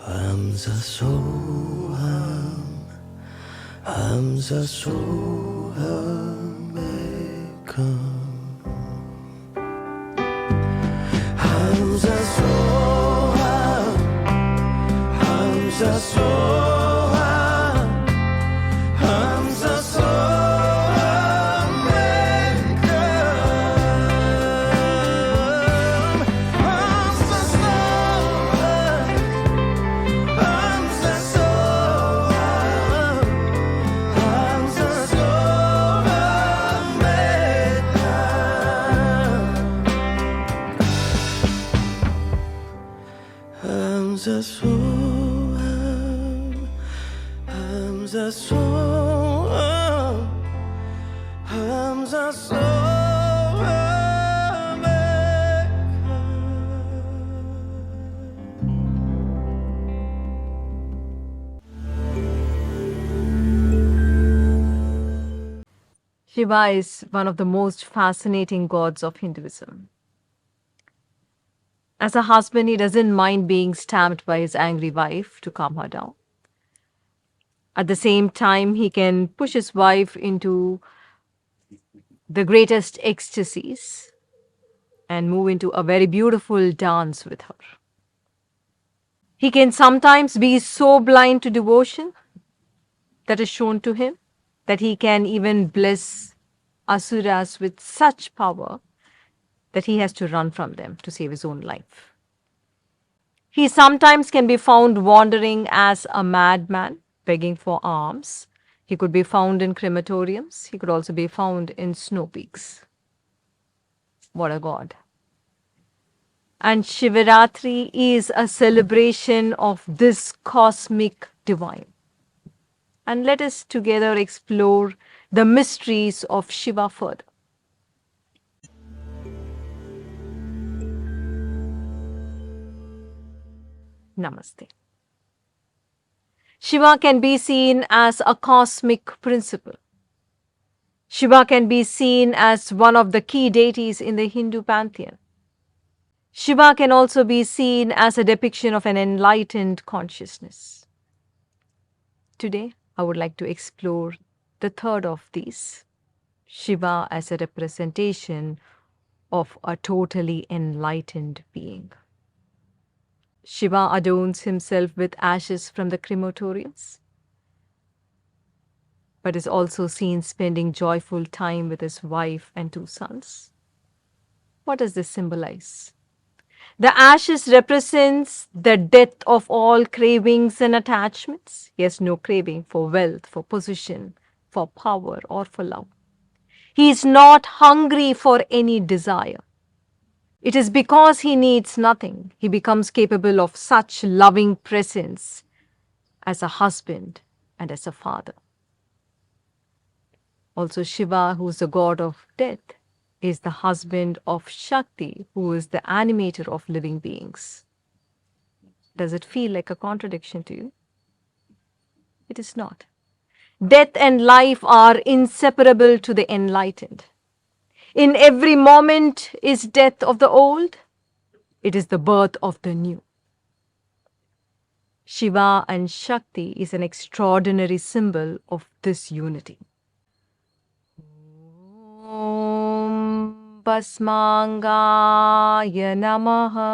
Hamza Soham, Hamza Soham Ekam. Hamza Soham, Hamza Soham, Hamza Soham Ekam. Hamza Soham, Hamza Soham, Hamza Soham Ekam. Hamza Soham, Hamza Soham, Hamza Soham Shiva is one of the most fascinating gods of Hinduism. As a husband, he doesn't mind being stamped by his angry wife to calm her down. At the same time, he can push his wife into the greatest ecstasies and move into a very beautiful dance with her. He can sometimes be so blind to devotion that is shown to him that he can even bless asuras with such power that he has to run from them to save his own life. He sometimes can be found wandering as a madman, begging for alms. He could be found in crematoriums. He could also be found in snow peaks. What a god. And Shivaratri is a celebration of this cosmic divine. And let us together explore the mysteries of Shiva further. Namaste. Shiva can be seen as a cosmic principle. Shiva can be seen as one of the key deities in the Hindu pantheon. Shiva can also be seen as a depiction of an enlightened consciousness. Today, I would like to explore the third of these, Shiva as a representation of a totally enlightened being. Shiva adorns himself with ashes from the crematoriums, but is also seen spending joyful time with his wife and 2 sons. What does this symbolize? The ashes represents the death of all cravings and attachments. He has no craving for wealth, for position, for power, or for love. He is not hungry for any desire. It is because he needs nothing, he becomes capable of such loving presence as a husband and as a father. Also, Shiva, who is the god of death, is the husband of Shakti, who is the animator of living beings. Does it feel like a contradiction to you? It is not. Death and life are inseparable to the enlightened. In every moment is death of the old, it is the birth of the new. Shiva and Shakti is an extraordinary symbol of this unity. Om Basmangaya Namaha.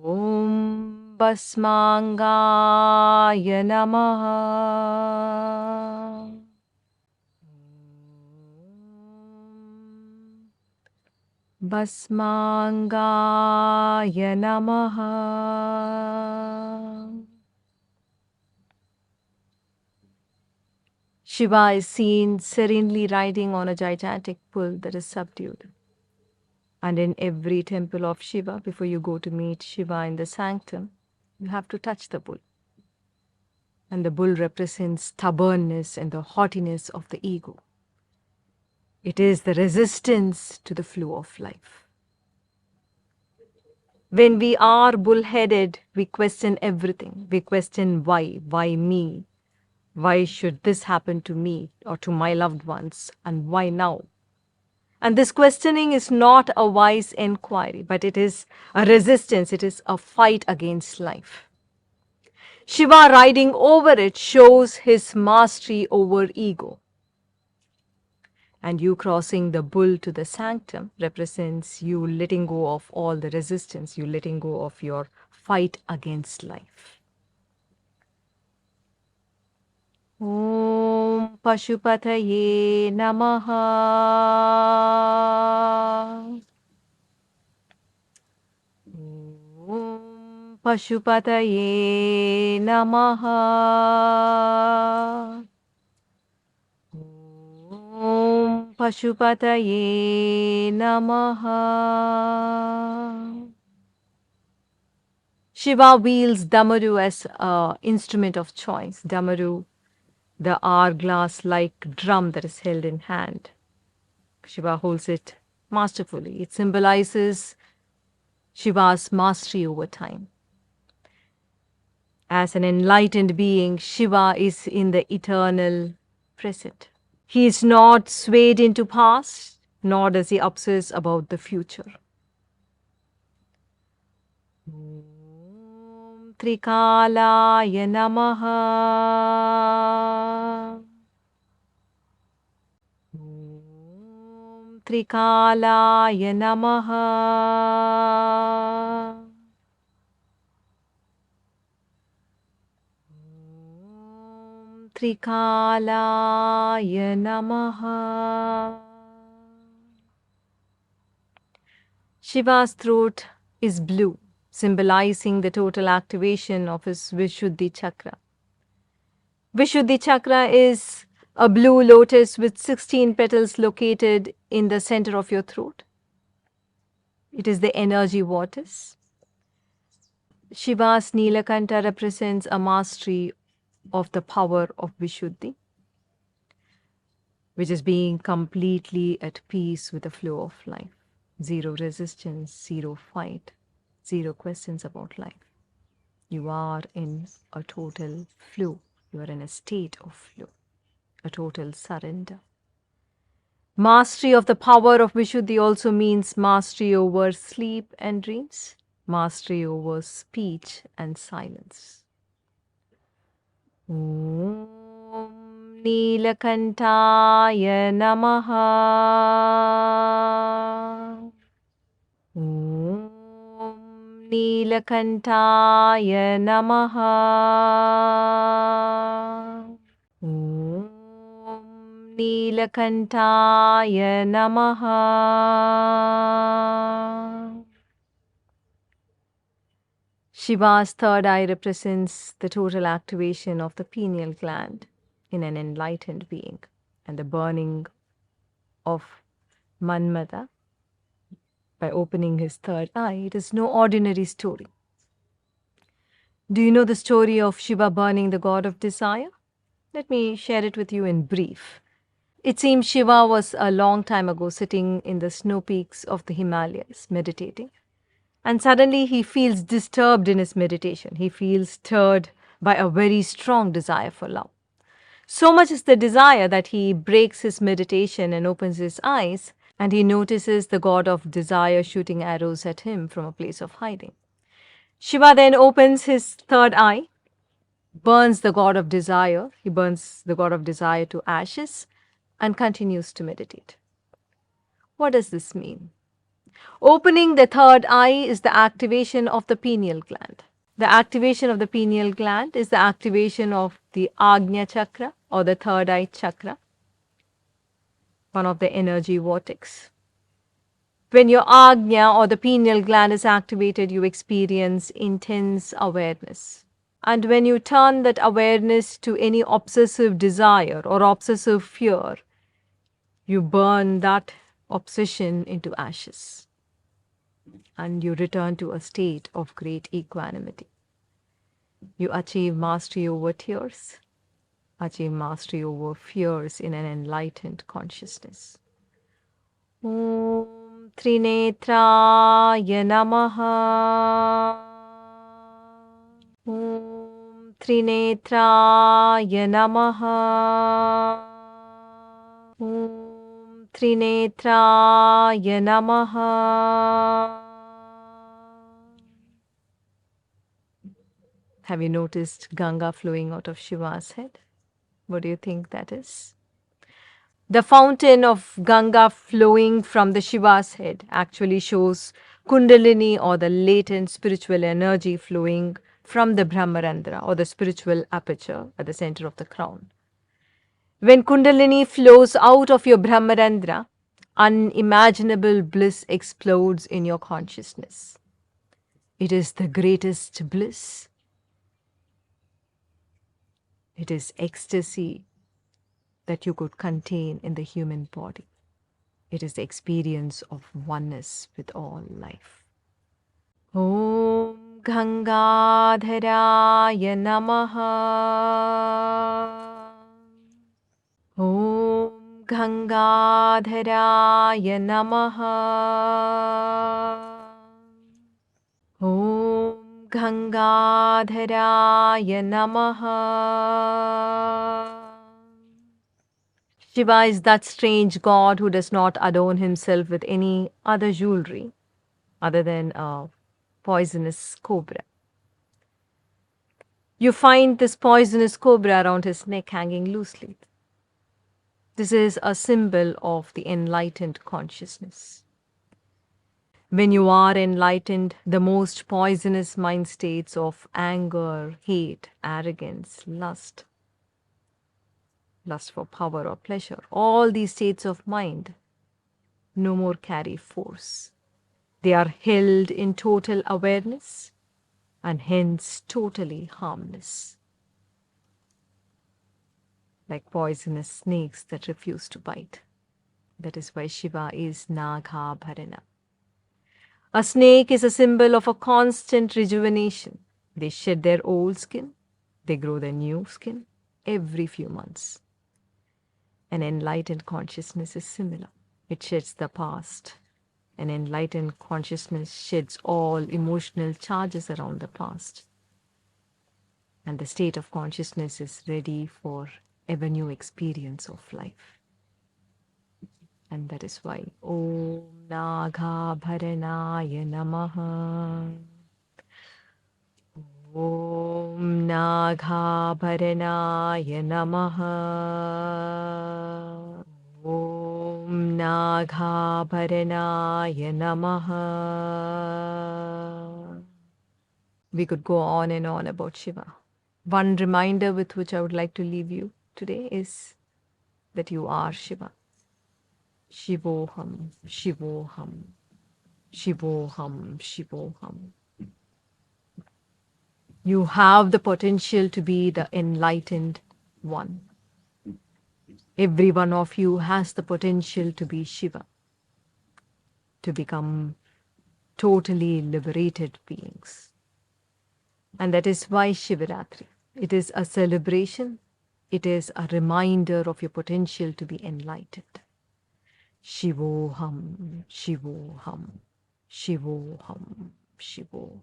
Om Basmangaya Namaha. Basmangaya Namaha. Shiva is seen serenely riding on a gigantic bull that is subdued. And in every temple of Shiva, before you go to meet Shiva in the sanctum, you have to touch the bull. And the bull represents stubbornness and the haughtiness of the ego. It is the resistance to the flow of life. When we are bullheaded, we question everything. We question why me? Why should this happen to me or to my loved ones? And why now? And this questioning is not a wise inquiry, but it is a resistance, it is a fight against life. Shiva riding over it shows his mastery over ego. And you crossing the bull to the sanctum represents you letting go of all the resistance, you letting go of your fight against life. Om Pashupataye Namaha. Om Pashupataye Namaha. Om Pashupataye Namaha. Shiva wields Damaru as an instrument of choice. Damaru, the hourglass-like drum that is held in hand. Shiva holds it masterfully. It symbolizes Shiva's mastery over time. As an enlightened being, Shiva is in the eternal present. He is not swayed into past, nor does he obsess about the future. Om Trikalaya Namaha. Om Trikalaya Namaha. Om Trikalaya Namaha. Shiva's throat is blue, symbolizing the total activation of his Vishuddhi chakra. Vishuddhi chakra is a blue lotus with 16 petals located in the center of your throat. It is the energy vortex. Shiva's Nilakanta represents a mastery of the power of Vishuddhi, which is being completely at peace with the flow of life. Zero resistance, zero fight, zero questions about life. You are in a total flow. You are in a state of flow, a total surrender. Mastery of the power of Vishuddhi also means mastery over sleep and dreams, mastery over speech and silence. Om Nilakantaya Namaha. Om Nilakantaya Namaha. Om Nilakantaya Namaha. Shiva's third eye represents the total activation of the pineal gland in an enlightened being and the burning of Manmata by opening his third eye. It is no ordinary story. Do you know the story of Shiva burning the god of desire? Let me share it with you in brief. It seems Shiva was a long time ago sitting in the snow peaks of the Himalayas meditating. And suddenly he feels disturbed in his meditation. He feels stirred by a very strong desire for love. So much is the desire that he breaks his meditation and opens his eyes, and he notices the god of desire shooting arrows at him from a place of hiding. Shiva then opens his third eye, burns the god of desire. He burns the god of desire to ashes and continues to meditate. What does this mean? Opening the third eye is the activation of the pineal gland. The activation of the pineal gland is the activation of the Agnya chakra or the third eye chakra, one of the energy vortex. When your Agnya or the pineal gland is activated, you experience intense awareness. And when you turn that awareness to any obsessive desire or obsessive fear, you burn that obsession into ashes. And you return to a state of great equanimity. You achieve mastery over tears, achieve mastery over fears in an enlightened consciousness. Om Trinetraya Namaha. Om Trinetraya Namaha. Om Trinetraya Namaha. Have you noticed Ganga flowing out of Shiva's head? What do you think that is? The fountain of Ganga flowing from the Shiva's head actually shows Kundalini, or the latent spiritual energy flowing from the Brahmarandra, or the spiritual aperture at the center of the crown. When Kundalini flows out of your Brahmarandra, unimaginable bliss explodes in your consciousness. It is the greatest bliss. It is ecstasy that you could contain in the human body. It is the experience of oneness with all life. Om Gangadharaya Namaha. Om Gangadharaya Namaha. Om Gangadharaya Namaha. Shiva is that strange god who does not adorn himself with any other jewelry other than a poisonous cobra. You find this poisonous cobra around his neck hanging loosely. This is a symbol of the enlightened consciousness. When you are enlightened, the most poisonous mind states of anger, hate, arrogance, lust for power or pleasure, all these states of mind no more carry force. They are held in total awareness and hence totally harmless, like poisonous snakes that refuse to bite. That is why Shiva is Nagabharana. A snake is a symbol of a constant rejuvenation. They shed their old skin, they grow their new skin every few months. An enlightened consciousness is similar. It sheds the past. An enlightened consciousness sheds all emotional charges around the past. And the state of consciousness is ready for ever new experience of life. And that is why Om Nagabharanaya Namaha. Om Nagabharanaya Namaha. Om Nagabharanaya Namaha. We could go on and on about Shiva. One reminder with which I would like to leave you today is that you are Shiva. Shivoham, Shivoham, Shivoham, Shivoham. You have the potential to be the enlightened one. Every one of you has the potential to be Shiva, to become totally liberated beings. And that is why Shivaratri. It is a celebration. It is a reminder of your potential to be enlightened. Shivoham, Shivoham, Shivoham, Shivoham.